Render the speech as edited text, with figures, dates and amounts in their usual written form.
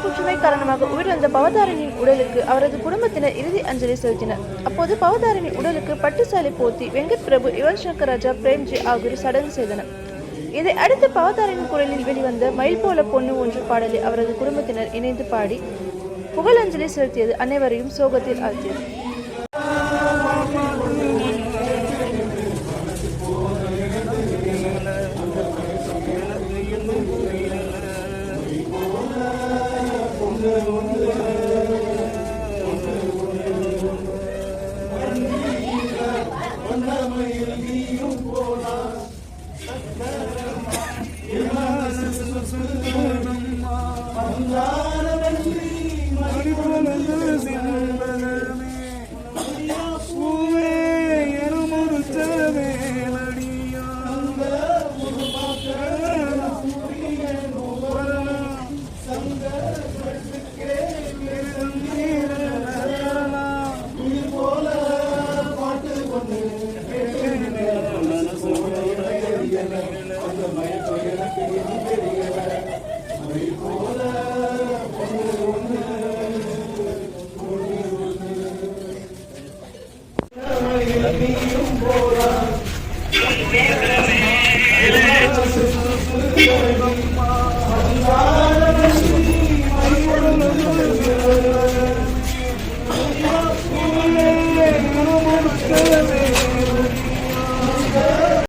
புற்றுநோய் காரணமாக உயிரிழந்த பவதாரணியின் உடலுக்கு அவரது குடும்பத்தினர் இறுதி அஞ்சலி செலுத்தினர். அப்போது பவதாரணியின் உடலுக்கு பட்டுசாலை போர்த்தி வெங்கட் பிரபு, யுவன் சங்கர் ராஜா, பிரேம்ஜி ஆகியோர் சடங்கு செய்தனர். இதை அடுத்து பவதாரணியின் குரலில் வெளிவந்த மயில் போல பொண்ணு ஒன்று பாடலை அவரது குடும்பத்தினர் இணைந்து பாடி புகழஞ்சலி செலுத்தியது அனைவரையும் சோகத்தில் ஆழ்த்தியது. சங்க